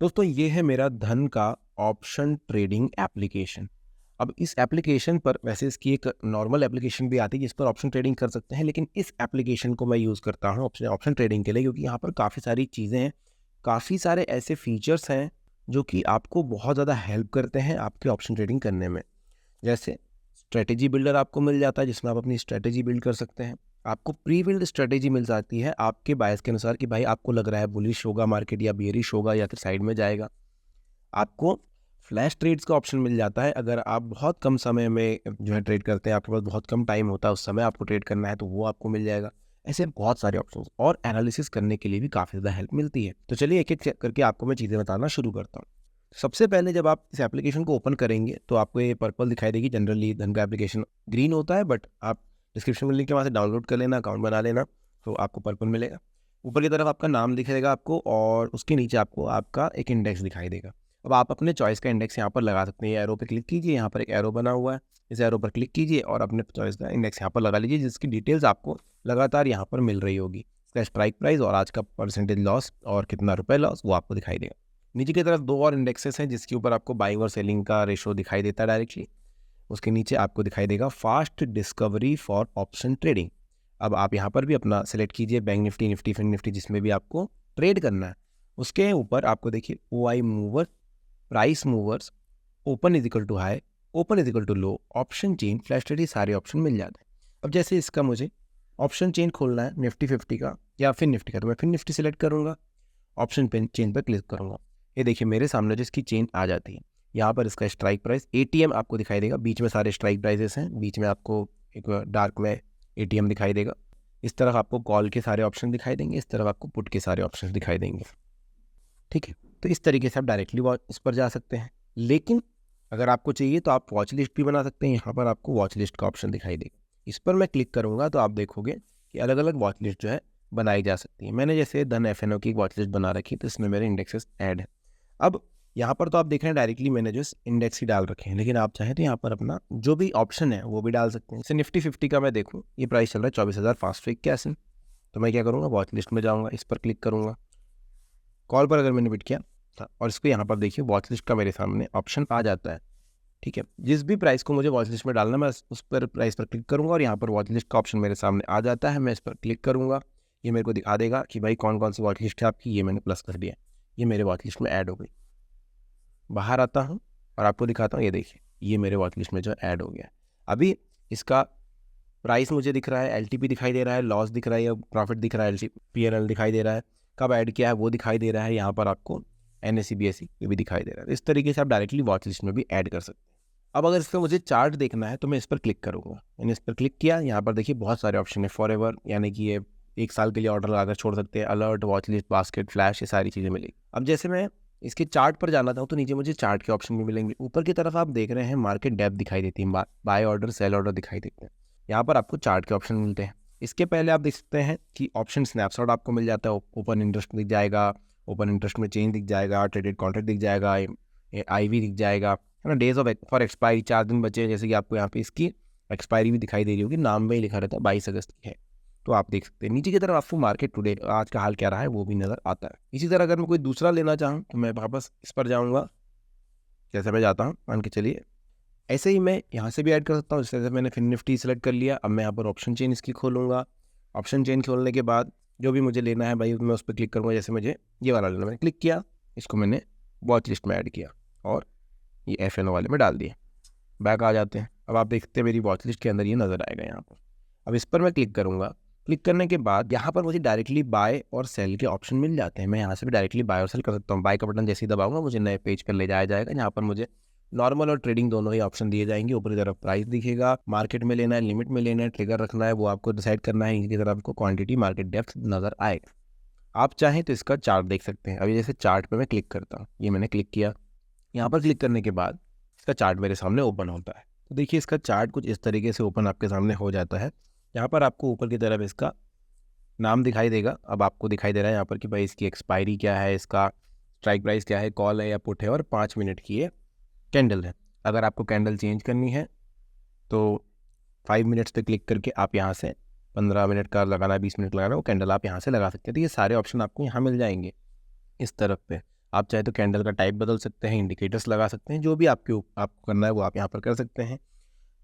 दोस्तों ये है मेरा धन का ऑप्शन ट्रेडिंग एप्लीकेशन। अब इस एप्लीकेशन पर वैसे इसकी एक नॉर्मल एप्लीकेशन भी आती है जिस पर ऑप्शन ट्रेडिंग कर सकते हैं, लेकिन इस एप्लीकेशन को मैं यूज़ करता हूँ ऑप्शन ट्रेडिंग के लिए, क्योंकि यहाँ पर काफ़ी सारी चीज़ें हैं, काफ़ी सारे ऐसे फीचर्स हैं जो कि आपको बहुत ज़्यादा हेल्प करते हैं आपके ऑप्शन ट्रेडिंग करने में। जैसे स्ट्रेटेजी बिल्डर आपको मिल जाता है जिसमें आप अपनी स्ट्रेटेजी बिल्ड कर सकते हैं। आपको प्री बिल्ड स्ट्रेटेजी मिल जाती है आपके बायस के अनुसार कि भाई आपको लग रहा है बुलिश होगा मार्केट या बेयरिश होगा या फिर साइड में जाएगा। आपको फ्लैश ट्रेड्स का ऑप्शन मिल जाता है अगर आप बहुत कम समय में जो है ट्रेड करते हैं, आपके पास बहुत कम टाइम होता है, उस समय आपको ट्रेड करना है तो वो आपको मिल जाएगा। ऐसे बहुत सारे ऑप्शंस और एनालिसिस करने के लिए भी काफ़ी ज़्यादा हेल्प मिलती है। तो चलिए एक एक करके आपको मैं चीज़ें बताना शुरू करता हूँ। सबसे पहले जब आप इस एप्लीकेशन को ओपन करेंगे तो आपको ये पर्पल दिखाई देगी। जनरली धन का एप्लीकेशन ग्रीन होता है, बट आप डिस्क्रिप्शन में लिंक के वहाँ से डाउनलोड कर लेना, अकाउंट बना लेना, तो आपको पर्पल मिलेगा। ऊपर की तरफ आपका नाम दिखेगा आपको और उसके नीचे आपको आपका एक इंडेक्स दिखाई देगा। अब आप अपने चॉइस का इंडेक्स यहाँ पर लगा सकते हैं। एरो पे क्लिक कीजिए, यहाँ पर एक एरो बना हुआ है, इस एरो पर क्लिक कीजिए और अपने चॉइस का इंडेक्स यहाँ पर लगा लीजिए, जिसकी डिटेल्स आपको लगातार यहाँ पर मिल रही होगी। इसका स्ट्राइक प्राइस और आज का परसेंटेज लॉस और कितना रुपए लॉस वो आपको दिखाई देगा। नीचे की तरफ दो और इंडेक्सेस हैं जिसके ऊपर आपको बाइंग और सेलिंग का रेशो दिखाई देता है डायरेक्टली। उसके नीचे आपको दिखाई देगा fast discovery for option trading. अब आप यहाँ पर भी अपना सेलेक्ट कीजिए, Bank Nifty, Nifty, Fin Nifty, जिसमें भी आपको ट्रेड करना है। उसके ऊपर आपको देखिए OI mover, price movers, open is equal to high, open is equal to low, option chain, flash trade, सारे ऑप्शन मिल जाते हैं। अब जैसे इसका मुझे ऑप्शन चेन खोलना है निफ्टी 50 का या फिर निफ्टी का, तो मैं फिर निफ्टी सेलेक्ट करूंगा, ऑप्शन पेन चेन पर क्लिक करूंगा। ये देखिए मेरे सामने जो इसकी चेन आ जाती है। यहाँ पर इसका स्ट्राइक प्राइस ATM आपको दिखाई देगा, बीच में सारे स्ट्राइक प्राइसेस हैं, बीच में आपको एक डार्क में ATM दिखाई देगा। इस तरफ आपको कॉल के सारे ऑप्शन दिखाई देंगे, इस तरफ आपको पुट के सारे ऑप्शन दिखाई देंगे। ठीक है, तो इस तरीके से आप डायरेक्टली इस पर जा सकते हैं। लेकिन अगर आपको चाहिए तो आप वॉच लिस्ट भी बना सकते हैं। यहाँ पर आपको वॉच लिस्ट का ऑप्शन दिखाई देगा, इस पर मैं क्लिक करूँगा तो आप देखोगे कि अलग अलग वॉच लिस्ट जो है बनाई जा सकती है। मैंने जैसे धन FNO की एक वॉच लिस्ट बना रखी है, तो इसमें मेरे इंडेक्सेस ऐड है। अब यहाँ पर तो आप देख रहे हैं डायरेक्टली मैंने जो इंडेक्स ही डाल रखे हैं, लेकिन आप चाहें तो यहाँ पर अपना जो भी ऑप्शन है वो भी डाल सकते हैं। जैसे निफ्टी 50 का मैं देखूँ, ये प्राइस चल रहा है 24,581, तो मैं क्या करूँगा, वॉच लिस्ट में जाऊँगा, इस पर क्लिक करूँगा। कॉल पर अगर मैंने बिट किया था और इसको यहाँ पर देखिए वॉच लिस्ट का मेरे सामने ऑप्शन आ जाता है। ठीक है, जिस भी प्राइस को मुझे वॉच लिस्ट में डालना, मैं उस पर प्राइस पर क्लिक करूँगा और यहाँ पर वॉच लिस्ट का ऑप्शन मेरे सामने आ जाता है। मैं इस पर क्लिक करूँगा, ये मेरे को दिखा देगा कि भाई कौन कौन सी वॉच लिस्ट है आपकी। ये मैंने प्लस कर दिया, ये मेरे वॉच लिस्ट में ऐड हो गई। बाहर आता हूँ और आपको दिखाता हूँ, ये देखिए ये मेरे वॉच लिस्ट में जो ऐड हो गया। अभी इसका प्राइस मुझे दिख रहा है, LTP दिखाई दे रहा है, लॉस दिख रहा है या प्रॉफिट दिख रहा है, PNL दिखाई दे रहा है, कब ऐड किया है वो दिखाई दे रहा है। यहाँ पर आपको NSE BSE ये भी दिखाई दे रहा है। इस तरीके से आप डायरेक्टली वॉच लिस्ट में भी ऐड कर सकते हैं। अब अगर इसका मुझे चार्ट देखना है तो मैं इस पर क्लिक करूँगा। मैंने इस पर क्लिक किया, यहाँ पर देखिए बहुत सारे ऑप्शन है। फॉरएवर यानी कि ये 1 साल के लिए ऑर्डर लगाकर छोड़ सकते हैं, alert, watch list, basket, flash, ये सारी चीज़ें मिलेगी। अब जैसे मैं इसके चार्ट पर जाना था तो नीचे मुझे चार्ट के ऑप्शन भी मिलेंगे। ऊपर की तरफ आप देख रहे हैं मार्केट डेप्थ दिखाई देती है, बाय ऑर्डर, सेल ऑर्डर दिखाई देते हैं। यहाँ पर आपको चार्ट के ऑप्शन मिलते हैं। इसके पहले आप देख सकते हैं कि ऑप्शन स्नैपशॉट आपको मिल जाता है। ओपन इंटरेस्ट दिख जाएगा, ओपन इंटरेस्ट में चेंज दिख जाएगा, ट्रेडेड कॉन्ट्रैक्ट दिख जाएगा, IV दिख जाएगा, है ना। डेज ऑफ फॉर एक्सपायरी 4 दिन बचे हैं, जैसे कि आपको यहाँ पे इसकी एक्सपायरी भी दिखाई दे रही होगी, नाम में ही लिखा रहता है 22 अगस्त की है, तो आप देख सकते हैं। नीचे की तरफ आपको मार्केट टुडे आज का हाल क्या रहा है वो भी नज़र आता है। इसी तरह अगर मैं कोई दूसरा लेना चाहूँ तो मैं वापस इस पर जाऊँगा, जैसे मैं जाता हूँ, मान के चलिए ऐसे ही मैं यहाँ से भी ऐड कर सकता हूँ। जैसे मैंने फिन निफ्टी सेलेक्ट कर लिया, अब मैं यहाँ पर ऑप्शन चेन इसकी खोलूँगा। ऑप्शन चेन खोलने के बाद जो भी मुझे लेना है भाई मैं उस पर क्लिक करूँगा। जैसे मुझे ये वाला लेना, मैंने क्लिक किया, इसको मैंने वॉच लिस्ट में ऐड किया और ये FNO वाले में डाल दिए। बैक आ जाते हैं। अब आप देखते हैं मेरी वॉच लिस्ट के अंदर ये नज़र आएगा यहाँ पर। अब इस पर मैं क्लिक करूँगा। क्लिक करने के बाद यहाँ पर मुझे डायरेक्टली बाय और सेल के ऑप्शन मिल जाते हैं। मैं यहाँ से भी डायरेक्टली बाय और सेल कर सकता हूँ। बाय का बटन जैसे ही दबाऊंगा मुझे नए पेज पर ले जाया जाएगा। यहाँ पर मुझे नॉर्मल और ट्रेडिंग दोनों ही ऑप्शन दिए जाएंगे। ऊपर की तरफ प्राइस दिखेगा, मार्केट में लेना है, लिमिट में लेना है, ट्रिगर रखना है, वो आपको डिसाइड करना है। इनकी तरफ आपको क्वांटिटी, मार्केट डेप्थ नज़र आएगा। आप चाहें तो इसका चार्ट देख सकते हैं। अभी जैसे चार्ट पे मैं क्लिक करता हूँ, ये मैंने क्लिक किया। यहाँ पर क्लिक करने के बाद इसका चार्ट मेरे सामने ओपन होता है। तो देखिए इसका चार्ट कुछ इस तरीके से ओपन आपके सामने हो जाता है। यहाँ पर आपको ऊपर की तरफ इसका नाम दिखाई देगा। अब आपको दिखाई दे रहा है यहाँ पर कि भाई इसकी एक्सपायरी क्या है, इसका स्ट्राइक प्राइस क्या है, कॉल है या पुट है, और 5 मिनट की ये कैंडल है। अगर आपको कैंडल चेंज करनी है तो 5 मिनट्स पे क्लिक करके आप यहाँ से 15 मिनट का लगाना है, 20 मिनट लगाना है, वो कैंडल आप यहाँ से लगा सकते हैं। तो ये सारे ऑप्शन आपको यहाँ मिल जाएंगे इस तरफ पे। आप चाहे तो कैंडल का टाइप बदल सकते हैं, इंडिकेटर्स लगा सकते हैं, जो भी आपको करना है वो आप यहाँ पर कर सकते हैं।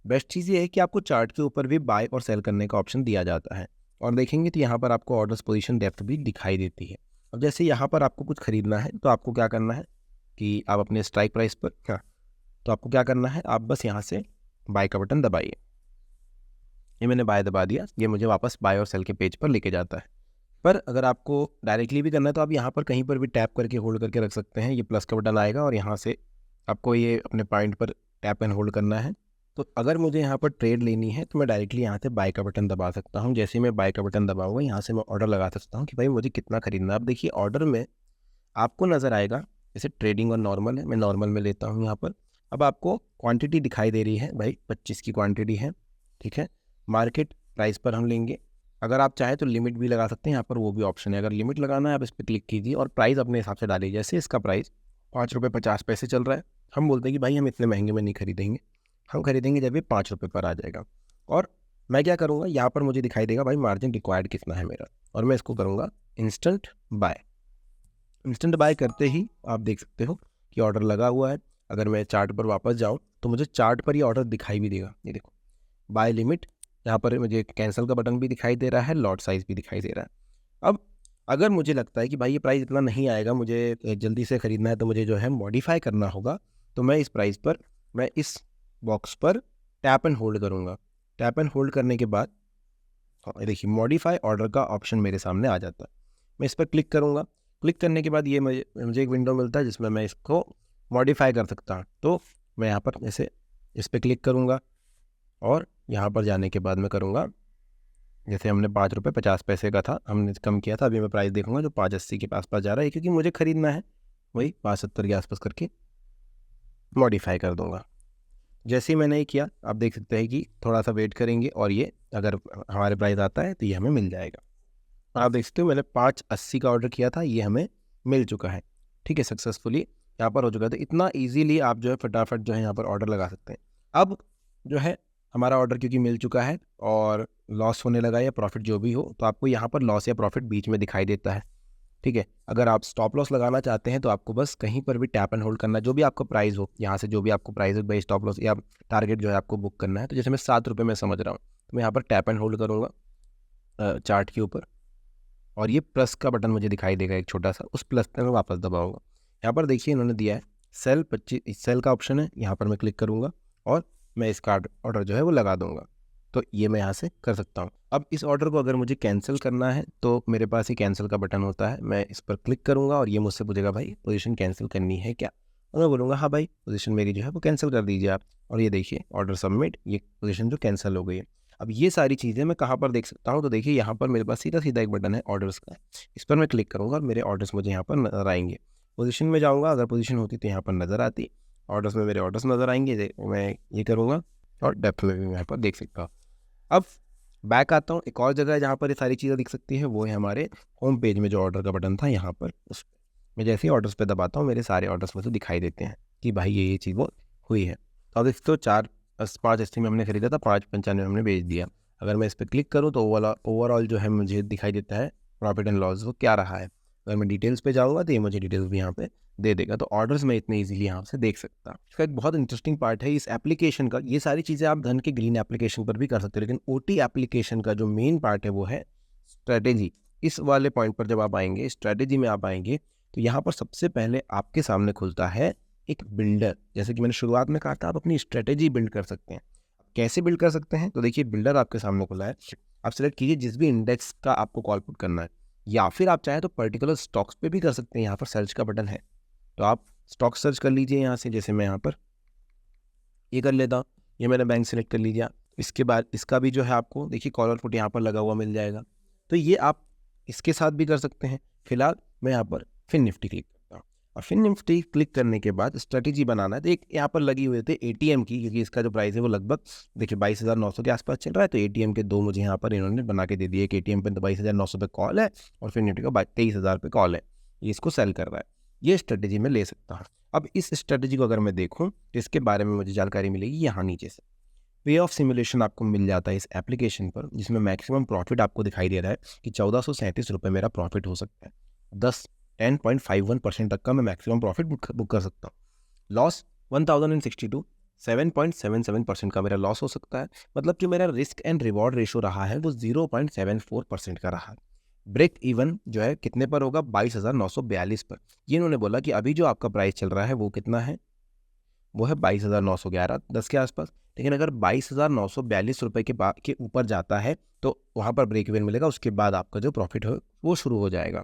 बेस्ट चीज़ ये है कि आपको चार्ट के ऊपर भी बाय और सेल करने का ऑप्शन दिया जाता है, और देखेंगे तो यहाँ पर आपको ऑर्डर्स पोजीशन डेप्थ भी दिखाई देती है। अब जैसे यहाँ पर आपको कुछ खरीदना है तो आपको क्या करना है कि आप अपने स्ट्राइक प्राइस पर, हाँ, तो आपको क्या करना है, आप बस यहाँ से बाय का बटन दबाइए। ये मैंने बाय दबा दिया, ये मुझे वापस बाय और सेल के पेज पर लेके जाता है। पर अगर आपको डायरेक्टली भी करना है तो आप यहाँ पर कहीं पर भी टैप करके होल्ड करके रख सकते हैं। ये प्लस का बटन आएगा और यहाँ से आपको ये अपने पॉइंट पर टैप एंड होल्ड करना है। तो अगर मुझे यहाँ पर ट्रेड लेनी है तो मैं डायरेक्टली यहाँ से बाय का बटन दबा सकता हूँ। जैसे ही मैं बाय का बटन दबाऊंगा, यहाँ से मैं ऑर्डर लगा सकता हूँ कि भाई मुझे कितना खरीदना है। अब देखिए ऑर्डर में आपको नज़र आएगा, जैसे ट्रेडिंग और नॉर्मल है, मैं नॉर्मल में लेता हूँ यहाँ पर। अब आपको क्वांटिटी दिखाई दे रही है, भाई 25 की क्वांटिटी है, ठीक है। मार्केट प्राइस पर हम लेंगे। अगर आप चाहें तो लिमिट भी लगा सकते हैं, यहाँ पर वो भी ऑप्शन है। अगर लिमिट लगाना है आप इस पर क्लिक कीजिए और प्राइस अपने हिसाब से डालिए। जैसे इसका प्राइस 5 रुपये 50 पैसे चल रहा है, हम बोलते हैं कि भाई हम इतने महंगे में नहीं खरीदेंगे, हम खरीदेंगे जब ये 5 रुपये पर आ जाएगा। और मैं क्या करूँगा, यहाँ पर मुझे दिखाई देगा भाई मार्जिन रिक्वायर्ड कितना है मेरा, और मैं इसको करूँगा इंस्टेंट बाय। इंस्टेंट बाय करते ही आप देख सकते हो कि ऑर्डर लगा हुआ है। अगर मैं चार्ट पर वापस जाऊँ तो मुझे चार्ट पर ये ऑर्डर दिखाई भी देगा। ये देखो बाय लिमिट, यहाँ पर मुझे कैंसिल का बटन भी दिखाई दे रहा है, लॉट साइज़ भी दिखाई दे रहा है। अब अगर मुझे लगता है कि भाई ये प्राइस इतना नहीं आएगा, मुझे जल्दी से ख़रीदना है, तो मुझे जो है मॉडिफाई करना होगा। तो मैं इस प्राइस पर, मैं इस बॉक्स पर टैप एंड होल्ड करूँगा। टैप एंड होल्ड करने के बाद देखिए मॉडिफाई ऑर्डर का ऑप्शन मेरे सामने आ जाता है। मैं इस पर क्लिक करूँगा। क्लिक करने के बाद ये मुझे एक विंडो मिलता है जिसमें मैं इसको मॉडिफाई कर सकता हूँ। तो मैं यहाँ पर जैसे इस पर क्लिक करूँगा और यहाँ पर जाने के बाद मैं करूँगा, जैसे हमने 5 रुपये 50 पैसे का था, हमने कम किया था, अभी मैं प्राइस देखूँगा जो 5.80 के पास जा रहा है, क्योंकि मुझे ख़रीदना है, वही 5.70 के आसपास करके मॉडिफाई कर दूँगा। जैसे ही मैंने ये किया, आप देख सकते हैं कि थोड़ा सा वेट करेंगे और ये अगर हमारे प्राइस आता है तो ये हमें मिल जाएगा। आप देख सकते हो मैंने 5.80 का ऑर्डर किया था, ये हमें मिल चुका है, ठीक है, सक्सेसफुली यहाँ पर हो चुका है। तो इतना ईजीली आप जो है फटाफट जो है यहाँ पर ऑर्डर लगा सकते हैं। अब जो है हमारा ऑर्डर क्योंकि मिल चुका है और लॉस होने लगा या प्रॉफिट जो भी हो, तो आपको यहाँ पर लॉस या प्रॉफिट बीच में दिखाई देता है, ठीक है। अगर आप स्टॉप लॉस लगाना चाहते हैं तो आपको बस कहीं पर भी टैप एंड होल्ड करना है, जो भी आपका प्राइस हो, यहाँ से जो भी आपको प्राइस हो भाई स्टॉप लॉस या टारगेट जो है आपको बुक करना है। तो जैसे मैं 7 रुपये में समझ रहा हूँ, तो मैं यहाँ पर टैप एंड होल्ड करूँगा चार्ट के ऊपर, और ये प्लस का बटन मुझे दिखाई देगा एक छोटा सा, उस प्लस पे मैं वापस दबाऊंगा। यहाँ पर देखिए इन्होंने दिया है सेल 25, सेल का ऑप्शन है, यहाँ पर मैं क्लिक करूँगा और मैं इसका ऑर्डर जो है वो लगा दूंगा। तो ये मैं यहाँ से कर सकता हूँ। अब इस ऑर्डर को अगर मुझे कैंसिल करना है तो मेरे पास ही कैंसिल का बटन होता है, मैं इस पर क्लिक करूँगा और ये मुझसे पूछेगा भाई पोजीशन कैंसिल करनी है क्या, और मैं बोलूँगा हाँ भाई पोजीशन मेरी जो है वो कैंसिल कर दीजिए आप। और ये देखिए ऑर्डर सबमिट, ये पोजीशन जो कैंसिल हो गई है। अब ये सारी चीज़ें मैं कहाँ पर देख सकता हूँ, तो देखिए यहाँ पर मेरे पास सीधा सीधा एक बटन है ऑर्डर्स का, इस पर मैं क्लिक करूँगा और मेरे ऑर्डर्स मुझे यहाँ पर नजर आएंगे। पोजीशन में जाऊँगा, अगर पोजीशन होती तो यहाँ पर नज़र आती, ऑर्डर्स में मेरे ऑर्डर्स नज़र आएंगे, मैं ये करूँगा और डेप्थ में भी यहाँ पर देख सकता हूँ। अब बैक आता हूँ, एक और जगह है जहाँ पर ये सारी चीज़ें दिख सकती है, वो है हमारे होम पेज में जो ऑर्डर का बटन था यहाँ पर, उस मैं जैसे ही ऑर्डर्स पे दबाता हूँ मेरे सारे ऑर्डर्स में से दिखाई देते हैं कि भाई ये चीज़ वो हुई है। तो अब इसको 5.80 में हमने खरीदा था, 5.95 में हमने बेच दिया। अगर मैं इस पर क्लिक करूँ तो ओवरऑल जो है मुझे दिखाई देता है प्रॉफिट एंड लॉस वो क्या रहा है। अगर मैं डिटेल्स पे जाऊँगा तो ये मुझे डिटेल्स भी यहाँ पे दे देगा। तो ऑर्डर्स मैं इतने इजीली यहाँ से देख सकता हूँ। इसका एक बहुत इंटरेस्टिंग पार्ट है इस एप्लीकेशन का, ये सारी चीज़ें आप धन के ग्रीन एप्लीकेशन पर भी कर सकते हो, लेकिन ओटी एप्लीकेशन का जो मेन पार्ट है वो है स्ट्रेटेजी। इस वाले पॉइंट पर जब आप आएंगे, स्ट्रेटेजी में आप आएंगे, तो यहाँ पर सबसे पहले आपके सामने खुलता है एक बिल्डर। जैसे कि मैंने शुरुआत में कहा था, आप अपनी स्ट्रेटेजी बिल्ड कर सकते हैं। कैसे बिल्ड कर सकते हैं, तो देखिए बिल्डर आपके सामने खुला है, आप सेलेक्ट कीजिए जिस भी इंडेक्स का आपको कॉल पुट करना है, या फिर आप चाहें तो पर्टिकुलर स्टॉक्स पे भी कर सकते हैं। यहाँ पर सर्च का बटन है, तो आप स्टॉक सर्च कर लीजिए यहाँ से। जैसे मैं यहाँ पर ये कर लेता हूँ, ये मैंने बैंक सेलेक्ट कर लीजिए। इसके बाद इसका भी जो है आपको देखिए कॉलर पुट यहाँ पर लगा हुआ मिल जाएगा, तो ये आप इसके साथ भी कर सकते हैं। फिलहाल मैं यहाँ पर फिन निफ्टी क्लिक करता हूँ, और फिन निफ्टी क्लिक करने के बाद स्ट्रेटेजी बनाना है। तो एक यहाँ पर लगी हुई थी एटीएम की, क्योंकि इसका जो प्राइस है वो लगभग देखिए 22,900 के आसपास चल रहा है। तो एटीएम के दो मुझे यहाँ पर इन्होंने बना के दे दिए। एक एटीएम पे तो 22,900 पे कॉल है और फिन निफ्टी का 23,000 पे कॉल है, ये इसको सेल कर रहा है। ये स्ट्रेटेजी में ले सकता हूँ। अब इस स्ट्रेटेजी को अगर मैं देखूँ तो इसके बारे में मुझे जानकारी मिलेगी यहाँ नीचे से। वे ऑफ सिमुलेशन आपको मिल जाता है इस एप्लीकेशन पर, जिसमें मैक्सिमम प्रॉफिट आपको दिखाई दे रहा है कि 1437 रुपये मेरा प्रॉफिट हो सकता है 10 10.51% तक का मैं मैक्सिमम प्रॉफिट बुक कर सकता हूँ। लॉस 1062, 7.77% का मेरा लॉस हो सकता है। मतलब जो मेरा रिस्क एंड रिवॉर्ड रेशो रहा है वो 0.74% का रहा है। ब्रेक इवन जो है कितने पर होगा, 22,942 पर। ये इन्होंने बोला कि अभी जो आपका प्राइस चल रहा है वो कितना है, वो है 22,911 10 के आसपास। लेकिन अगर 22,942 रुपये के ऊपर जाता है तो वहाँ पर ब्रेक इवन मिलेगा, उसके बाद आपका जो प्रॉफिट हो वो शुरू हो जाएगा।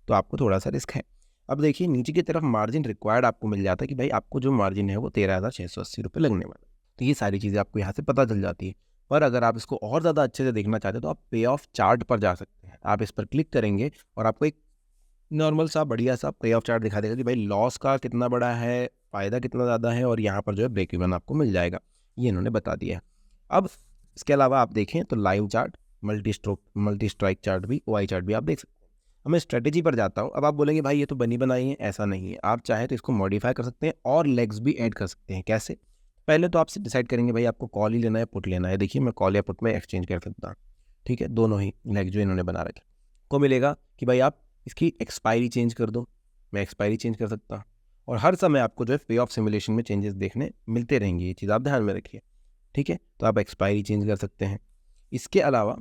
तो आपको थोड़ा सा रिस्क है। अब देखिए नीचे की तरफ मार्जिन रिक्वायर्ड आपको मिल जाता है कि भाई आपको जो मार्जिन है वो 13,680 रुपये लगने वाला है। तो ये सारी चीज़ें आपको यहाँ से पता चल जाती है। पर अगर आप इसको और ज़्यादा अच्छे से देखना चाहते हैं तो आप पे ऑफ चार्ट पर जा सकते हैं। आप इस पर क्लिक करेंगे और आपको एक नॉर्मल सा बढ़िया सा पे ऑफ चार्ट दिखा देगा कि भाई लॉस का कितना बड़ा है, फ़ायदा कितना ज़्यादा है, और यहाँ पर जो है ब्रेक इवन आपको मिल जाएगा। ये इन्होंने बता दिया है। अब इसके अलावा आप देखें तो live chart, multi strike chart भी, OI चार्ट भी आप देख सकते हैं। अब मैं स्ट्रेटेजी पर जाता हूँ। अब आप बोलेंगे भाई ये तो बनी बनाई है, ऐसा नहीं है। आप चाहे तो इसको मॉडिफाई कर सकते हैं और लेग्स भी ऐड कर सकते हैं। कैसे? पहले तो आपसे डिसाइड करेंगे भाई आपको कॉल ही लेना है, पुट लेना है। देखिए मैं कॉल या पुट में एक्सचेंज कर सकता हूँ, ठीक है, दोनों ही लेग जो इन्होंने बना रखे। को मिलेगा कि भाई आप इसकी एक्सपायरी चेंज कर दो, मैं एक्सपायरी चेंज कर सकता हूँ। और हर समय आपको जो है पे ऑफ सिमुलेशन में चेंजेस देखने मिलते रहेंगे, ये चीज़ आप ध्यान में रखिए, ठीक है। तो आप एक्सपायरी चेंज कर सकते हैं। इसके अलावा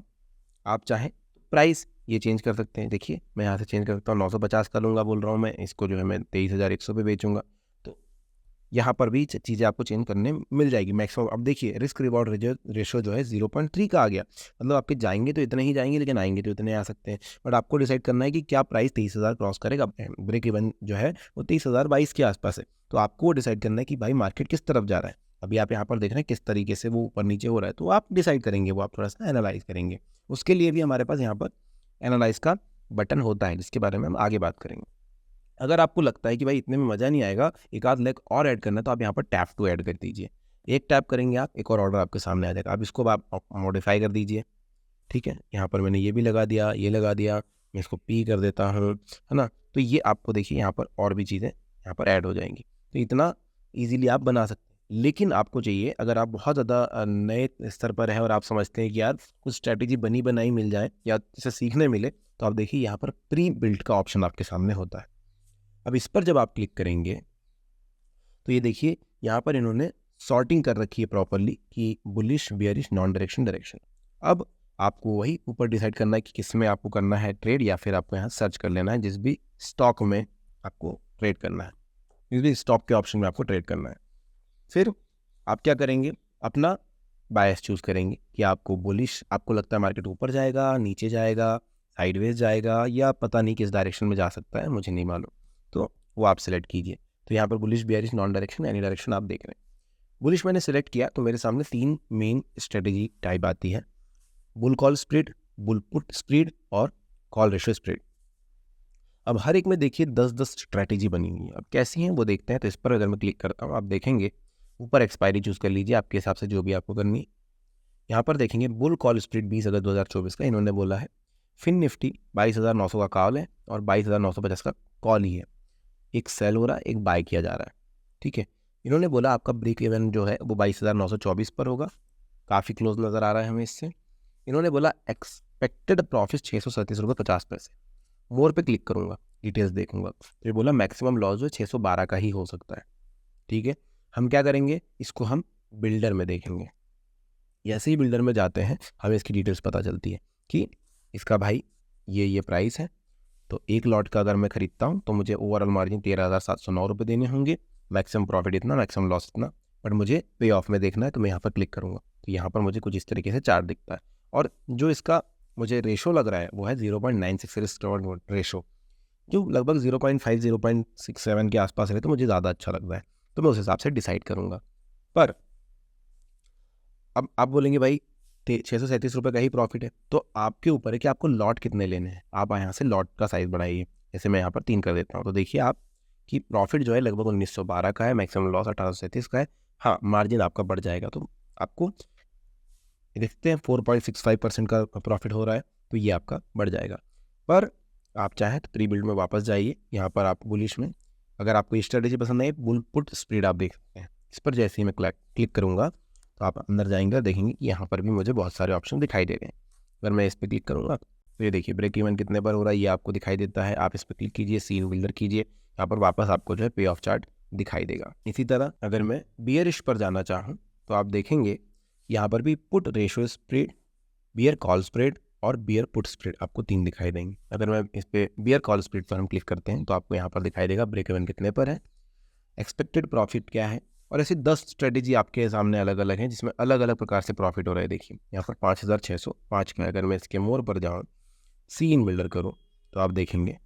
आप चाहें प्राइस ये चेंज कर सकते हैं। देखिए मैं यहाँ से चेंज कर सकता हूँ, 950 का लूँगा बोल रहा हूँ मैं, इसको जो है मैं 23,100 पे बेचूंगा। तो यहाँ पर भी चीज़ें आपको चेंज करने मिल जाएगी मैक्सिमम। अब देखिए रिस्क रिवॉर्ड रेशो जो है 0.3 का आ गया। मतलब आपके जाएंगे तो इतने ही जाएंगे, लेकिन आएंगे तो इतने आ सकते हैं। बट आपको डिसाइड करना है कि क्या प्राइस 30,000 क्रॉस करेगा। ब्रेक इवन जो है वो 30,022 के आसपास है। तो आपको वो डिसाइड करना है कि भाई मार्केट किस तरफ जा रहा है। अभी आप यहाँ पर देख रहे हैं किस तरीके से वो ऊपर नीचे हो रहा है, तो आप डिसाइड करेंगे, वो आप थोड़ा सा एनालाइज करेंगे। उसके लिए भी हमारे पास यहाँ पर एनालाइज का बटन होता है, जिसके बारे में हम आगे बात करेंगे। अगर आपको लगता है कि भाई इतने में मज़ा नहीं आएगा, एक आध लेग और ऐड करना है, तो आप यहाँ पर टैप टू ऐड कर दीजिए। एक टैप करेंगे आप, एक और ऑर्डर आपके सामने आ जाएगा। आप इसको आप मॉडिफाई कर दीजिए, ठीक है। यहाँ पर मैंने ये भी लगा दिया, ये लगा दिया, मैं इसको पी कर देता हूँ, है ना। तो ये आपको देखिए यहाँ पर और भी चीज़ें यहाँ पर ऐड हो जाएंगी। तो इतना ईजिली आप बना सकते हैं। लेकिन आपको चाहिए, अगर आप बहुत ज़्यादा नए स्तर पर हैं और आप समझते हैं कि यार कुछ स्ट्रैटेजी बनी बनाई मिल जाए या इसे सीखने मिले, तो आप देखिए यहाँ पर प्री बिल्ट का ऑप्शन आपके सामने होता है। अब इस पर जब आप क्लिक करेंगे तो ये देखिए यहाँ पर इन्होंने सॉर्टिंग कर रखी है प्रॉपरली कि bullish, bearish, non direction, direction. अब आपको वही ऊपर डिसाइड करना है कि किस में आपको करना है ट्रेड, या फिर आपको यहाँ सर्च कर लेना है जिस भी स्टॉक में आपको ट्रेड करना है, जिस भी स्टॉक के ऑप्शन में आपको ट्रेड करना है। फिर आप क्या करेंगे, अपना बायस चूज़ करेंगे कि आपको बुलिश, आपको लगता है मार्केट ऊपर जाएगा, नीचे जाएगा, साइडवेज जाएगा, या पता नहीं किस डायरेक्शन में जा सकता है, मुझे नहीं मालूम। तो वो आप सेलेक्ट कीजिए। तो यहाँ पर bullish, bearish, non direction, any direction आप देख रहे हैं। बुलिश मैंने सेलेक्ट किया तो मेरे सामने 3 मेन स्ट्रेटेजी टाइप आती है, bull call spread, bull put spread और कॉल रेशियो स्प्रेड। अब हर एक में देखिए 10-10 स्ट्रैटेजी बनी हुई है। अब कैसी हैं वो देखते हैं। तो इस पर अगर मैं क्लिक करता हूँ, आप देखेंगे ऊपर एक्सपायरी चूज़ कर लीजिए आपके हिसाब से जो भी आपको करनी है। यहाँ पर देखेंगे बुल कॉल स्प्रेड 20 अगस्त 2024 का इन्होंने बोला है। फिन निफ्टी 22,900 का कॉल है और 22,950 का कॉल ही है। एक सेल हो रहा है, एक बाय किया जा रहा है, ठीक है। इन्होंने बोला आपका ब्रेक इवन जो है वो 22,924 पर होगा, काफ़ी क्लोज नज़र आ रहा है हमें इससे। इन्होंने बोला एक्सपेक्टेड प्रॉफिट 637 रुपये 50 पैसे। मोर पे क्लिक करूँगा, डिटेल्स देखूंगा, तो ये बोला मैक्सिमम लॉस जो 612 का ही हो सकता है, ठीक है। हम क्या करेंगे, इसको हम बिल्डर में देखेंगे। जैसे ही बिल्डर में जाते हैं हमें इसकी डिटेल्स पता चलती है कि इसका भाई ये प्राइस है। तो एक लॉट का अगर मैं खरीदता हूँ तो मुझे ओवरऑल मार्जिन 13,709 रुपये देने होंगे, मैक्सिमम प्रॉफिट इतना, मैक्सिमम लॉस इतना। बट मुझे पे ऑफ में देखना है तो मैं यहाँ पर क्लिक करूँगा, तो यहाँ पर मुझे कुछ इस तरीके से चार्ट दिखता है। और जो इसका मुझे रेशो लग रहा है वो है 0.96 रिस्क रिवॉर्ड रेशो, जो लगभग 0.5 0.67 के आसपास रहे तो मुझे ज़्यादा अच्छा लग रहा है। तो मैं उस हिसाब से डिसाइड करूँगा। पर अब आप बोलेंगे भाई 637 रुपये का ही प्रॉफिट है, तो आपके ऊपर है कि आपको लॉट कितने लेने हैं। आप यहाँ से लॉट का साइज़ बढ़ाइए, जैसे मैं यहाँ पर 3 कर देता हूँ। तो देखिए आप कि प्रॉफिट जो है लगभग 1912 का है, मैक्सिमम लॉस 1837 का है। हाँ, मार्जिन आपका बढ़ जाएगा, तो आपको देखते हैं 4.65% का प्रॉफिट हो रहा है, तो ये आपका बढ़ जाएगा। पर आप चाहें तो प्री बिल्ड में वापस जाइए। यहाँ पर आप बुलिश में, अगर आपको ये स्ट्रेटेजी पसंद है, बुल पुट स्प्रेड आप देख सकते हैं। इस पर जैसे ही मैं क्लिक करूँगा तो आप अंदर जाएंगे और देखेंगे कि यहाँ पर भी मुझे बहुत सारे ऑप्शन दिखाई दे रहे हैं। अगर मैं इस पर क्लिक करूँगा तो ये देखिए ब्रेक इवन कितने पर हो रहा है ये आपको दिखाई देता है। आप इस पर क्लिक कीजिए, सीन बिल्डर कीजिए, यहाँ पर वापस आपको जो है पे ऑफ चार्ट दिखाई देगा। इसी तरह अगर मैं बियरिश पर जाना चाहूँ तो आप देखेंगे यहाँ पर भी put ratio spread, bear call spread और बियर पुट स्प्रेड आपको 3 दिखाई देंगे। अगर मैं इस पे बियर कॉल स्प्रेड पर हम क्लिक करते हैं तो आपको यहाँ पर दिखाई देगा ब्रेक इवन कितने पर है, एक्सपेक्टेड प्रॉफिट क्या है, और ऐसी 10 स्ट्रेटेजी आपके सामने अलग अलग हैं जिसमें अलग अलग प्रकार से प्रॉफिट हो रहा है। देखिए यहाँ पर 5605 का, अगर मैं इसके मोर पर जाऊँ, सी इन बिल्डर करूँ, तो आप देखेंगे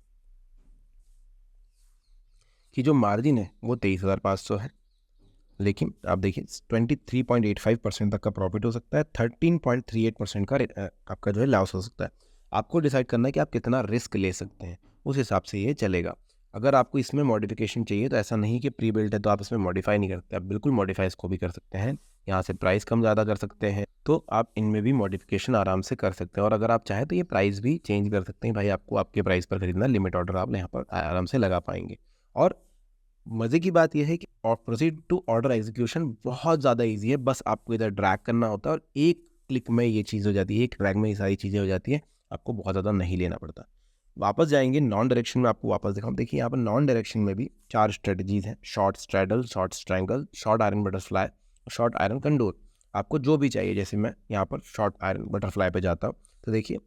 कि जो मार्जिन है वो 23,500 है, लेकिन आप देखिए 23.85% तक का प्रॉफिट हो सकता है, 13.38% का आपका जो है लॉस हो सकता है। आपको डिसाइड करना है कि आप कितना रिस्क ले सकते हैं, उस हिसाब से ये चलेगा। अगर आपको इसमें मॉडिफिकेशन चाहिए तो ऐसा नहीं कि प्री बिल्ट है तो आप इसमें मॉडिफाई नहीं करते, आप बिल्कुल मॉडिफाई इसको भी कर सकते हैं। यहाँ से प्राइस कम ज़्यादा कर सकते हैं, तो आप इनमें भी मॉडिफिकेशन आराम से कर सकते हैं। और अगर आप चाहें तो ये प्राइस भी चेंज कर सकते हैं, भाई आपको आपके प्राइस पर खरीदना, लिमिट ऑर्डर आप यहाँ पर आराम से लगा पाएंगे। और मज़े की बात यह है कि प्रोसीड टू ऑर्डर एग्जीक्यूशन बहुत ज़्यादा इजी है, बस आपको इधर ड्रैग करना होता है और एक क्लिक में ये चीज़ हो जाती है, एक ड्रैग में ये सारी चीज़ें हो जाती है, आपको बहुत ज़्यादा नहीं लेना पड़ता। वापस जाएंगे नॉन डायरेक्शन में, आपको वापस दिखाऊँ। देखिए यहाँ पर नॉन डायरेक्शन में भी 4 स्ट्रेटजीज हैं, short straddle, short strangle, short iron butterfly, short iron condor. आपको जो भी चाहिए, जैसे मैं यहाँ पर शॉर्ट आयरन बटरफ्लाई पे जाता हूँ तो देखिए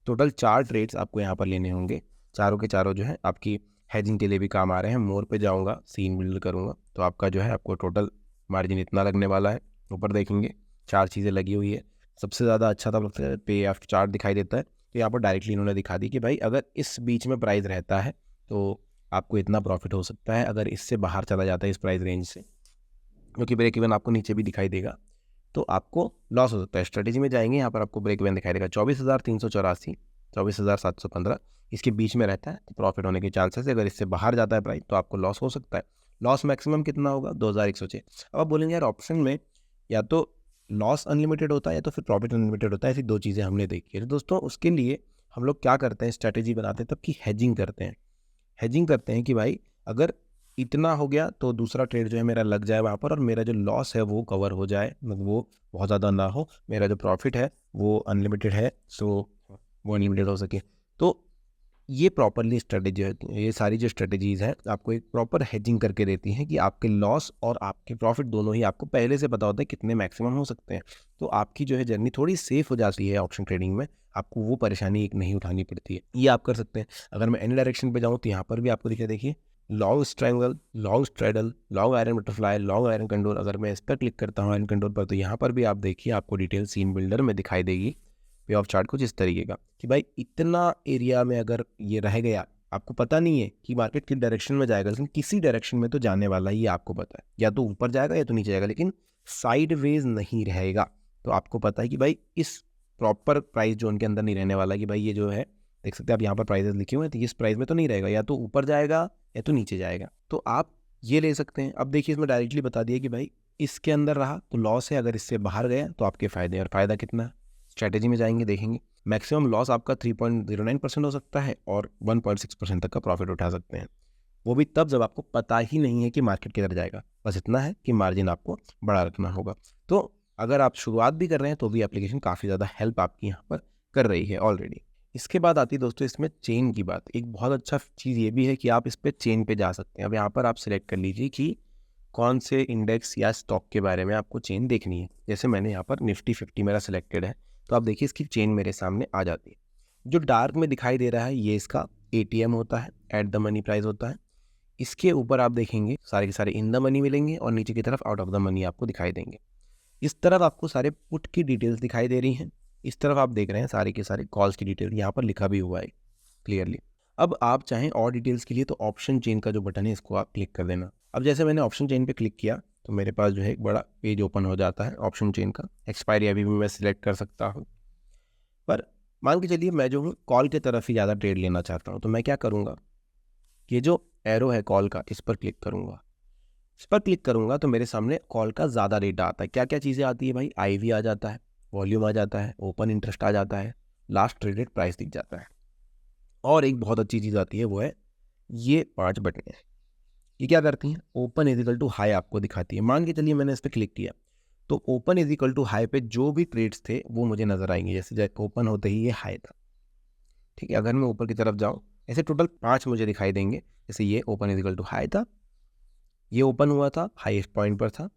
टोटल 4 ट्रेड्स आपको यहाँ पर लेने होंगे, चारों के चारों जो है आपकी हेजिंग के लिए भी काम आ रहे हैं। मोर पे जाऊंगा, सीन बिल्ड करूंगा तो आपका जो है आपको टोटल मार्जिन इतना लगने वाला है। ऊपर देखेंगे 4 चीज़ें लगी हुई है। सबसे ज़्यादा अच्छा तो लगता है पे ऑफ चार्ट दिखाई देता है, तो यहाँ पर डायरेक्टली इन्होंने दिखा दी कि भाई अगर इस बीच में प्राइस रहता है तो आपको इतना प्रॉफिट हो सकता है, अगर इससे बाहर चला जाता है इस प्राइस रेंज से, क्योंकि ब्रेक इवन आपको नीचे भी दिखाई देगा, तो आपको लॉस हो सकता है। स्ट्रेटेजी में जाएंगे, यहाँ पर आपको ब्रेक इवन दिखाई देगा 24,384, 24,715, इसके बीच में रहता है तो प्रॉफिट होने के चांसेस है। अगर इससे बाहर जाता है प्राइस तो आपको लॉस हो सकता है। लॉस मैक्सिमम कितना होगा? 2106। अब आप बोलेंगे यार ऑप्शन में या तो लॉस अनलिमिटेड होता है या तो फिर प्रॉफिट अनलिमिटेड होता है, ऐसी 2 चीज़ें हमने देखी है। तो दोस्तों उसके लिए हम लोग क्या करते हैं, स्ट्रैटेजी बनाते हैं तब की हेजिंग करते हैं। हेजिंग करते हैं कि भाई अगर इतना हो गया तो दूसरा ट्रेड जो है मेरा लग जाए वहाँ पर, और मेरा जो लॉस है वो कवर हो जाए, मतलब वो बहुत ज़्यादा ना हो, मेरा जो प्रॉफिट है वो अनलिमिटेड है, सो वो अनलिमिटेड हो सके। तो ये प्रॉपरली स्ट्रेटेजी होती है, ये सारी जो स्ट्रेटेजीज़ हैं आपको एक प्रॉपर हेजिंग करके देती हैं कि आपके लॉस और आपके प्रॉफिट दोनों ही आपको पहले से पता होता है कितने मैक्सिमम हो सकते हैं। तो आपकी जो है जर्नी थोड़ी सेफ हो जाती है ऑप्शन ट्रेडिंग में, आपको वो परेशानी एक नहीं उठानी पड़ती है। ये आप कर सकते हैं। अगर मैं एनी डायरेक्शन पे जाऊँ तो यहाँ पर भी आपको दिखा, देखिए long strangle, long straddle, long iron butterfly, long iron condor. अगर मैं इस पर क्लिक करता हूँ आयरन कंडोर पर, तो यहाँ पर भी आप देखिए आपको डिटेल सीन बिल्डर में दिखाई देगी पे ऑफ चार्ट कुछ इस तरीके का कि भाई इतना एरिया में अगर ये रह गया, आपको पता नहीं है कि मार्केट किस डायरेक्शन में जाएगा, लेकिन किसी डायरेक्शन में तो जाने वाला ही आपको पता है, या तो ऊपर जाएगा या तो नीचे जाएगा, लेकिन साइडवेज नहीं रहेगा। तो आपको पता है कि भाई इस प्रॉपर प्राइस जोन के अंदर नहीं रहने वाला, कि भाई ये जो है देख सकते हैं आप यहाँ पर प्राइसेस लिखे हुए हैं, तो इस प्राइस में तो नहीं रहेगा, या तो ऊपर जाएगा या तो नीचे जाएगा। तो आप ये ले सकते हैं। अब देखिए इसमें डायरेक्टली बता दिया कि भाई इसके अंदर रहा तो लॉस है, अगर इससे बाहर गया तो आपके फायदे, और फायदा कितना है। स्ट्रैटेजी में जाएंगे, देखेंगे मैक्सिमम लॉस आपका 3.09% हो सकता है और 1.6% तक का प्रॉफिट उठा सकते हैं। वो भी तब जब आपको पता ही नहीं है कि मार्केट किधर जाएगा, बस इतना है कि मार्जिन आपको बड़ा रखना होगा। तो अगर आप शुरुआत भी कर रहे हैं तो भी एप्लीकेशन काफ़ी ज़्यादा हेल्प आपकी यहाँ पर कर रही है ऑलरेडी। इसके बाद आती है दोस्तों इसमें चेन की बात। एक बहुत अच्छा चीज़ ये भी है कि आप इस पर चेन पे जा सकते हैं। अब यहाँ पर आप सिलेक्ट कर लीजिए कि कौन से इंडेक्स या स्टॉक के बारे में आपको चेन देखनी है। जैसे मैंने यहाँ पर निफ्टी 50 मेरा सिलेक्टेड है, तो आप देखिए इसकी चेन मेरे सामने आ जाती है। जो डार्क में दिखाई दे रहा है ये इसका ATM होता है, एट द मनी प्राइस होता है। इसके ऊपर आप देखेंगे सारे के सारे इन द मनी मिलेंगे और नीचे की तरफ आउट ऑफ द मनी आपको दिखाई देंगे। इस तरफ आपको सारे पुट की डिटेल्स दिखाई दे रही हैं, इस तरफ आप देख रहे हैं सारे के सारे कॉल्स की डिटेल, यहाँ पर लिखा भी हुआ है क्लियरली। अब आप चाहें और डिटेल्स के लिए तो ऑप्शन चेन का जो बटन है इसको आप क्लिक कर देना। अब जैसे मैंने ऑप्शन चेन पे क्लिक किया तो मेरे पास जो है एक बड़ा पेज ओपन हो जाता है ऑप्शन चेन का। एक्सपायरी अभी भी मैं सिलेक्ट कर सकता हूँ, पर मान के चलिए मैं जो हूँ कॉल की तरफ ही ज़्यादा ट्रेड लेना चाहता हूँ, तो मैं क्या करूँगा, ये जो एरो है कॉल का इस पर क्लिक करूँगा। इस पर क्लिक करूँगा तो मेरे सामने कॉल का ज़्यादा डेटा आता है। क्या क्या चीज़ें आती है भाई, IV आ जाता है, वॉल्यूम आ जाता है, ओपन इंटरेस्ट आ जाता है, लास्ट ट्रेडेड प्राइस दिख जाता है, और एक बहुत अच्छी चीज़ आती है वो है ये 5 बटनें। ये क्या करती हैं, ओपन इजिकल टू हाई आपको दिखाती है। मान के चलिए मैंने इस पर क्लिक किया तो ओपन इजिकल टू हाई पे जो भी ट्रेड्स थे वो मुझे नजर आएंगे। जैसे ओपन होते ही ये हाई था, ठीक है। अगर मैं ऊपर की तरफ जाऊँ, ऐसे टोटल 5 मुझे दिखाई देंगे। जैसे ये open is equal to high था, ये ओपन हुआ था, हाईएस्ट पॉइंट पर था।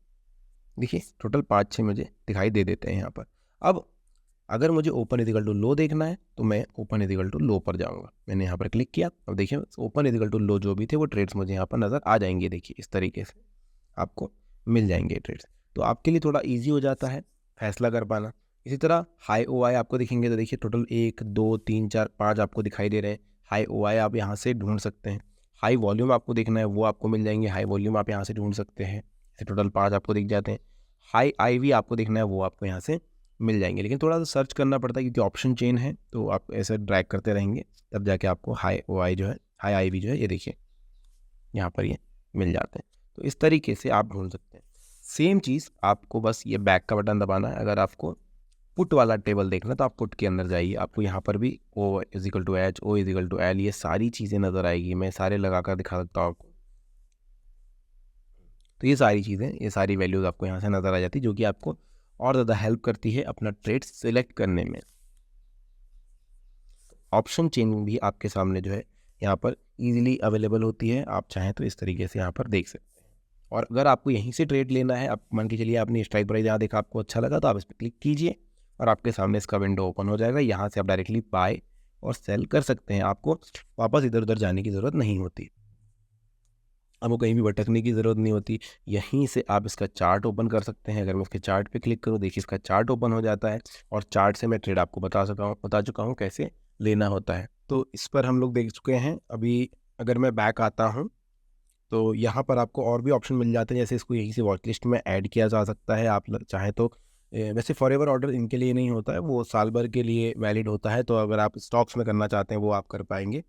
देखिए टोटल 5-6 मुझे दिखाई दे देते हैं यहाँ पर। अब अगर मुझे ओपन इजिकल टू लो देखना है तो मैं ओपन इजिकल टू लो पर जाऊँगा। मैंने यहाँ पर क्लिक किया, अब देखिए ओपन इजिकल टू लो जो भी थे वो ट्रेड्स मुझे यहाँ पर नज़र आ जाएंगे। देखिए इस तरीके से आपको मिल जाएंगे ट्रेड्स, तो आपके लिए थोड़ा ईजी हो जाता है फैसला कर पाना। इसी तरह हाई ओ आई आपको दिखेंगे, तो देखिए टोटल 1 2 3 4 5 आपको दिखाई दे रहे हैं। हाई ओ आई आप यहाँ से ढूंढ सकते हैं। हाई वॉल्यूम आपको देखना है, वो आपको मिल जाएंगे। हाई वॉल्यूम आप यहाँ से ढूंढ सकते हैं, ऐसे टोटल 5 आपको दिख जाते हैं। हाई आई वी आपको देखना है, वो आपको यहाँ से मिल जाएंगे, लेकिन थोड़ा सा सर्च करना पड़ता है क्योंकि ऑप्शन चेन है, तो आप ऐसे ड्रैग करते रहेंगे तब जाके आपको हाई ओ आई जो है, हाई आई वी जो है, ये देखिए यहाँ पर ये मिल जाते हैं। तो इस तरीके से आप ढूंढ सकते हैं। सेम चीज़ आपको बस ये बैक का बटन दबाना है। अगर आपको पुट वाला टेबल देखना तो आप पुट के अंदर जाइए, आपको यहाँ पर भी O is equal to H, O is equal to L, ये सारी चीज़ें नज़र आएगी। मैं सारे लगा कर दिखा सकता हूँ आपको। तो ये सारी चीज़ें, ये सारी वैल्यूज़ आपको यहाँ से नज़र आ जाती है, जो कि आपको और ज़्यादा हेल्प करती है अपना ट्रेड सेलेक्ट करने में। ऑप्शन चेन भी आपके सामने जो है यहाँ पर ईजिली अवेलेबल होती है, आप चाहें तो इस तरीके से यहाँ पर देख सकते हैं। और अगर आपको यहीं से ट्रेड लेना है, आप मान के चलिए आपने स्ट्राइक प्राइस यहाँ देखा, आपको अच्छा लगा तो आप इस पर क्लिक कीजिए और आपके सामने इसका विंडो ओपन हो जाएगा। यहाँ से आप डायरेक्टली बाय और सेल कर सकते हैं, आपको वापस इधर उधर जाने की ज़रूरत नहीं होती, आपको कहीं भी भटकने की ज़रूरत नहीं होती। यहीं से आप इसका चार्ट ओपन कर सकते हैं। अगर मैं इसके चार्ट पे क्लिक करूँ, देखिए इसका चार्ट ओपन हो जाता है और चार्ट से मैं ट्रेड आपको बता चुका हूँ कैसे लेना होता है। तो इस पर हम लोग देख चुके हैं। अभी अगर मैं बैक आता हूँ तो यहाँ पर आपको और भी ऑप्शन मिल जाते हैं, जैसे इसको यहीं से वॉच लिस्ट में ऐड किया जा सकता है। आप चाहें तो वैसे फॉरएवर ऑर्डर इनके लिए नहीं होता है, वो साल भर के लिए वैलिड होता है। तो अगर आप स्टॉक्स में करना चाहते हैं वो आप कर पाएंगे।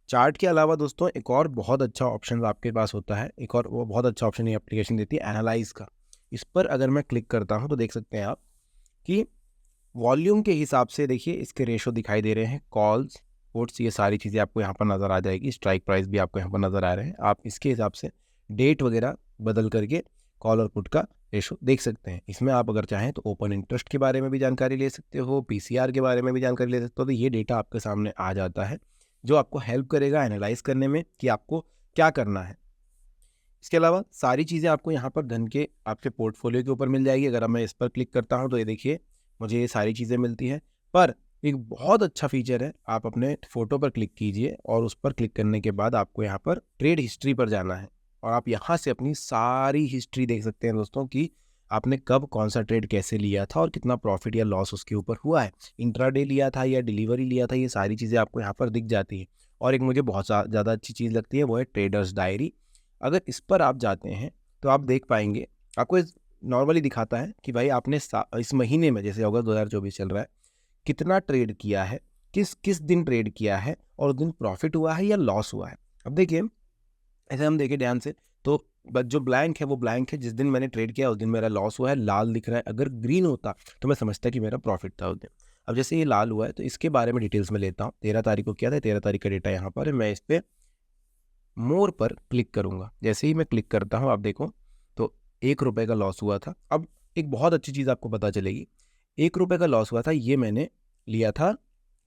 चार्ट के अलावा दोस्तों एक और बहुत अच्छा ऑप्शन आपके पास होता है, एक और वो बहुत अच्छा ऑप्शन ये एप्लीकेशन देती है, एनालाइज का। इस पर अगर मैं क्लिक करता हूँ तो देख सकते हैं आप कि वॉल्यूम के हिसाब से देखिए इसके रेशो दिखाई दे रहे हैं, कॉल्स पुट्स, ये सारी चीज़ें आपको यहाँ पर नज़र आ जाएगी। स्ट्राइक प्राइस भी आपको यहाँ पर नज़र आ रहे हैं। आप इसके हिसाब से डेट वगैरह बदल करके कॉल और पुट का रेशो देख सकते हैं। इसमें आप अगर चाहें तो ओपन इंटरेस्ट के बारे में भी जानकारी ले सकते हो, पीसीआर के बारे में भी जानकारी ले सकते हो। तो ये डेटा आपके सामने आ जाता है, जो आपको हेल्प करेगा एनालाइज करने में कि आपको क्या करना है। इसके अलावा सारी चीज़ें आपको यहाँ पर धन के आपके पोर्टफोलियो के ऊपर मिल जाएगी। अगर मैं इस पर क्लिक करता हूँ तो ये देखिए मुझे ये सारी चीज़ें मिलती हैं। पर एक बहुत अच्छा फीचर है, आप अपने फ़ोटो पर क्लिक कीजिए और उस पर क्लिक करने के बाद आपको यहाँ पर ट्रेड हिस्ट्री पर जाना है और आप यहाँ से अपनी सारी हिस्ट्री देख सकते हैं दोस्तों कि आपने कब कौन सा ट्रेड कैसे लिया था और कितना प्रॉफिट या लॉस उसके ऊपर हुआ है, इंट्राडे लिया था या डिलीवरी लिया था, ये सारी चीज़ें आपको यहाँ पर दिख जाती है। और एक मुझे बहुत ज़्यादा अच्छी चीज़ लगती है, वो है ट्रेडर्स डायरी। अगर इस पर आप जाते हैं तो आप देख पाएंगे, आपको नॉर्मली दिखाता है कि भाई आपने इस महीने में, जैसे अगस्त 2024 चल रहा है, कितना ट्रेड किया है, किस किस दिन ट्रेड किया है और उस दिन प्रॉफिट हुआ है या लॉस हुआ है। अब देखिए ऐसे हम देखें ध्यान से तो जो ब्लैंक है वो ब्लैंक है, जिस दिन मैंने ट्रेड किया उस दिन मेरा लॉस हुआ है, लाल दिख रहा है। अगर ग्रीन होता तो मैं समझता कि मेरा प्रॉफिट था उस दिन। अब जैसे ये लाल हुआ है तो इसके बारे में डिटेल्स में लेता हूँ। 13 तारीख को किया था, 13 तारीख का डेटा यहाँ पर है। मैं इस पर मोर पर क्लिक करूँगा। जैसे ही मैं क्लिक करता हूँ आप देखो तो 1 रुपये का लॉस हुआ था। अब एक बहुत अच्छी चीज़ आपको पता चलेगी, 1 रुपये का लॉस हुआ था, ये मैंने लिया था,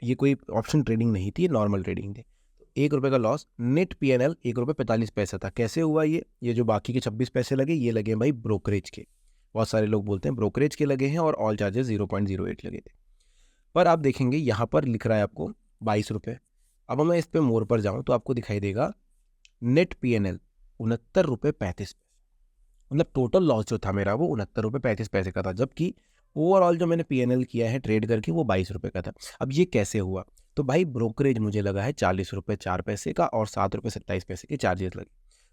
ये कोई ऑप्शन ट्रेडिंग नहीं थी, ये नॉर्मल ट्रेडिंग थी। 1 रुपये का लॉस, नेट पीएनएल 1 रुपये 45 पैसा था। कैसे हुआ ये जो बाकी के 26 पैसे लगे ये लगे भाई ब्रोकरेज के। बहुत सारे लोग बोलते हैं ब्रोकरेज के लगे हैं और ऑल चार्जेस 0.08 लगे थे। पर आप देखेंगे यहाँ पर लिख रहा है आपको 22 रुपये। अब मैं इस पर मोर पर जाऊँ तो आपको दिखाई देगा नेट पीएनएल 69 रुपये 35 पैसे। मतलब टोटल लॉस जो था मेरा वो 69 रुपये 35 पैसे का था, जबकि ओवरऑल जो मैंने पीएनएल किया है ट्रेड करके वो 22 रुपये का था। अब ये कैसे हुआ? तो भाई ब्रोकरेज मुझे लगा है 40 रुपये 4 पैसे का और 7 रुपये 27 पैसे के चार्जेस लगे।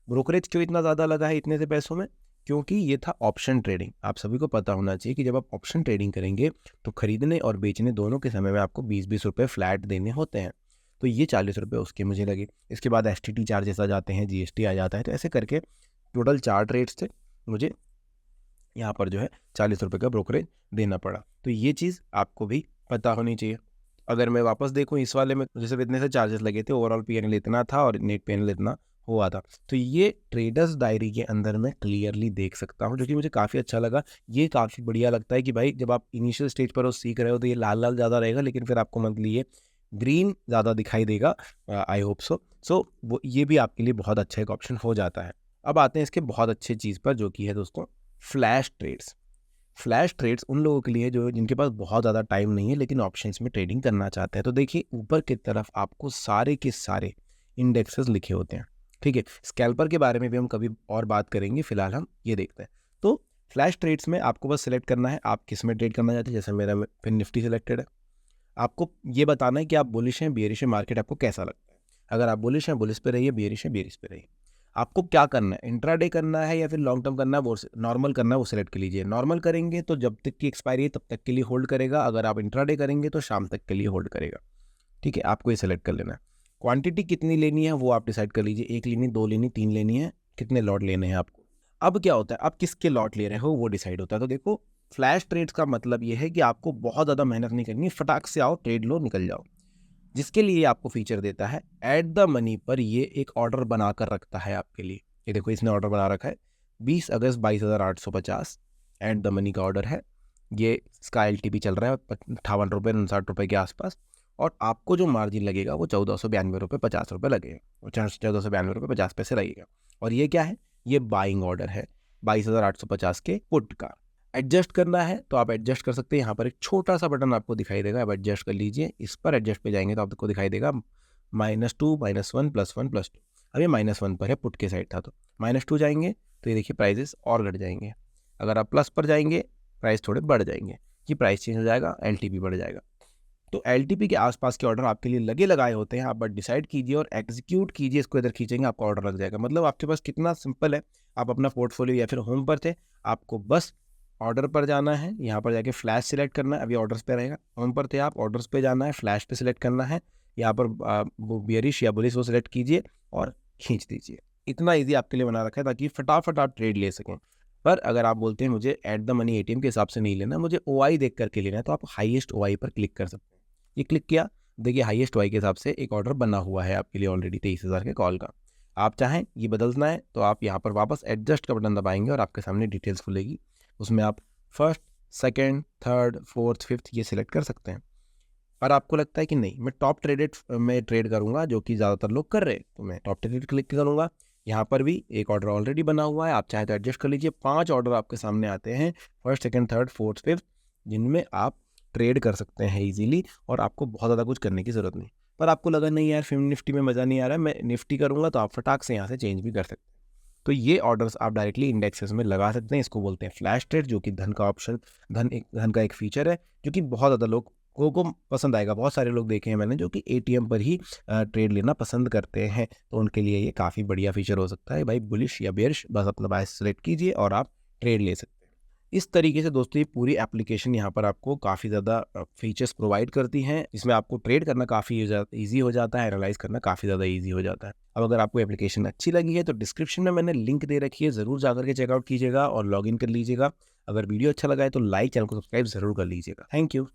ब्रोकरेज क्यों इतना ज़्यादा लगा है इतने से पैसों में? क्योंकि ये था ऑप्शन ट्रेडिंग। आप सभी को पता होना चाहिए कि जब आप ऑप्शन ट्रेडिंग करेंगे तो खरीदने और बेचने दोनों के समय में आपको 20-20 रुपये फ्लैट देने होते हैं। तो ये 40 रुपये उसके मुझे लगे। इसके बाद एसटीटी चार्जेस आ जाते हैं, जीएसटी आ जाता है। तो ऐसे करके टोटल 4 ट्रेड्स थे, मुझे यहाँ पर जो है 40 रुपये का ब्रोकरेज देना पड़ा। तो ये चीज़ आपको भी पता होनी चाहिए। अगर मैं वापस देखूँ इस वाले में, जैसे इतने से चार्जेस लगे थे, ओवरऑल पीएनएल इतना था और नेट पीएनएल इतना हुआ था। तो ये ट्रेडर्स डायरी के अंदर मैं क्लियरली देख सकता हूँ, जो कि मुझे काफ़ी अच्छा लगा। ये काफ़ी बढ़िया लगता है कि भाई जब आप इनिशियल स्टेज पर हो, सीख रहे हो, तो ये लाल लाल ज़्यादा रहेगा, लेकिन फिर आपको मंथली ये ग्रीन ज़्यादा दिखाई देगा, आई होप सो। सो वो ये भी आपके लिए बहुत अच्छा एक ऑप्शन हो जाता है। अब आते हैं इसके बहुत अच्छे चीज़ पर, जो कि है दोस्तों फ्लैश ट्रेड्स। फ्लैश ट्रेड्स उन लोगों के लिए जो जिनके पास बहुत ज़्यादा टाइम नहीं है लेकिन ऑप्शंस में ट्रेडिंग करना चाहते हैं। तो देखिए ऊपर की तरफ आपको सारे के सारे इंडेक्सेस लिखे होते हैं, ठीक है। स्कैल्पर के बारे में भी हम कभी और बात करेंगे, फिलहाल हम ये देखते हैं। तो फ्लैश ट्रेड्स में आपको बस सिलेक्ट करना है आप किस में ट्रेड करना चाहते हैं। जैसे मेरा फिर निफ्टी सिलेक्टेड है, आपको ये बताना है कि आप बुलिश हैं बेयरिश है, मार्केट आपको कैसा लगता है। अगर आप बुलिश हैं बुलिश पे रहिए, बेयरिश है बेयरिश पे रहिए। आपको क्या करना है, इंट्राडे करना है या फिर लॉन्ग टर्म करना है, वो नॉर्मल करना है वो सिलेक्ट कर लीजिए। नॉर्मल करेंगे तो जब तक की एक्सपायरी है तब तक के लिए होल्ड करेगा, अगर आप इंट्राडे करेंगे तो शाम तक के लिए होल्ड करेगा, ठीक है। आपको ये सिलेक्ट कर लेना है। क्वांटिटी कितनी लेनी है वो आप डिसाइड कर लीजिए, 1 लेनी, 2 लेनी, 3 लेनी है, कितने लॉट लेने हैं आपको। अब क्या होता है, आप किसके लॉट ले रहे हो वो डिसाइड होता है। तो देखो फ्लैश ट्रेड्स का मतलब ये है कि आपको बहुत ज़्यादा मेहनत नहीं करनी, फटाक से आओ ट्रेड लो निकल जाओ। जिसके लिए आपको फीचर देता है एट द मनी पर, ये एक ऑर्डर बनाकर रखता है आपके लिए। ये देखो इसने ऑर्डर बना रखा है 20 अगस्त 22,850 एट द मनी का ऑर्डर है। ये इसका LTP चल रहा है 58 रुपये 59 रुपये के आसपास, और आपको जो मार्जिन लगेगा वो 1492 रुपये 50 रुपये लगेगा, 1492 रुपये 50 पैसे लगेगा। और ये क्या है, ये बाइंग ऑर्डर है 22,850 के पुट का। एडजस्ट करना है तो आप एडजस्ट कर सकते हैं, यहाँ पर एक छोटा सा बटन आपको दिखाई देगा, आप एडजस्ट कर लीजिए। इस पर एडजस्ट पे जाएंगे तो आपको दिखाई देगा -2 -1 +1 +2। अब ये -1 पर है, पुट के साइड था, तो -2 जाएंगे तो ये देखिए प्राइजेस और घट जाएंगे। अगर आप प्लस पर जाएंगे प्राइस थोड़े बढ़ जाएंगे, कि प्राइस चेंज हो जाएगा, LTP बढ़ जाएगा। तो LTP के आसपास के ऑर्डर आपके लिए लगे लगाए होते हैं, आप बस डिसाइड कीजिए और एग्जीक्यूट कीजिए। इसको इधर खींचेंगे आपका ऑर्डर लग जाएगा। मतलब आपके पास कितना सिंपल है, आप अपना पोर्टफोलियो या फिर होम पर थे, आपको बस ऑर्डर पर जाना है, यहाँ पर जाके फ्लैश सिलेक्ट करना है, अभी ऑर्डर्स पे रहेगा। होम पर थे आप, ऑर्डर्स पे जाना है, फ्लैश पे सिलेक्ट करना है, यहाँ पर वो बियरिश या बुलिश वो सिलेक्ट कीजिए और खींच दीजिए। इतना ईजी आपके लिए बना रखा है ताकि फटाफट आप ट्रेड ले सकें। पर अगर आप बोलते हैं मुझे एट द मनी ATM के हिसाब से नहीं लेना, मुझे OI देख करके लेना है, तो आप हाईएस्ट OI पर क्लिक कर सकते हैं। ये क्लिक किया, देखिए हाईएस्ट OI के हिसाब से एक ऑर्डर बना हुआ है आपके लिए ऑलरेडी 23,000 के कॉल का। आप चाहें ये बदलना है तो आप यहाँ पर वापस एडजस्ट का बटन दबाएंगे और आपके सामने डिटेल्स खुलेगी, उसमें आप first, second, third, fourth, fifth ये सिलेक्ट कर सकते हैं। और आपको लगता है कि नहीं मैं टॉप ट्रेडेड में ट्रेड करूंगा, जो कि ज़्यादातर लोग कर रहे हैं, तो मैं टॉप ट्रेडेड क्लिक करूंगा। यहाँ पर भी एक ऑर्डर ऑलरेडी बना हुआ है, आप चाहे तो एडजस्ट कर लीजिए। 5 ऑर्डर आपके सामने आते हैं, first, second, third, fourth, fifth, जिनमें आप ट्रेड कर सकते हैं इजीली, और आपको बहुत ज़्यादा कुछ करने की ज़रूरत नहीं। पर आपको लगा नहीं यार फिर निफ्टी में मज़ा नहीं आ रहा है, मैं निफ्टी करूँगा, तो आप फटाक से यहाँ से चेंज भी कर सकते हैं। तो ये ऑर्डर्स आप डायरेक्टली इंडेक्सेस में लगा सकते हैं। इसको बोलते हैं फ्लैश ट्रेड, जो कि धन का ऑप्शन, धन का एक फीचर है, जो कि बहुत ज़्यादा लोगों को पसंद आएगा। बहुत सारे लोग देखे हैं मैंने जो कि ATM पर ही ट्रेड लेना पसंद करते हैं, तो उनके लिए ये काफ़ी बढ़िया फीचर हो सकता है। भाई बुलिश या बेयरिश, बस अपना बायस सेलेक्ट कीजिए और आप ट्रेड ले सकते हैं। इस तरीके से दोस्तों ये पूरी एप्लीकेशन यहाँ पर आपको काफ़ी ज़्यादा फीचर्स प्रोवाइड करती हैं, जिसमें आपको ट्रेड करना काफ़ी ईजी हो जाता है, एनालाइज करना काफ़ी ज़्यादा ईजी हो जाता है। अब अगर आपको एप्लीकेशन अच्छी लगी है तो डिस्क्रिप्शन में मैंने लिंक दे रखी है, ज़रूर जाकर के चेकआउट कीजिएगा और लॉगिन कर लीजिएगा। अगर वीडियो अच्छा लगा है तो लाइक, चैनल को सब्सक्राइब ज़रूर कर लीजिएगा। Thank you.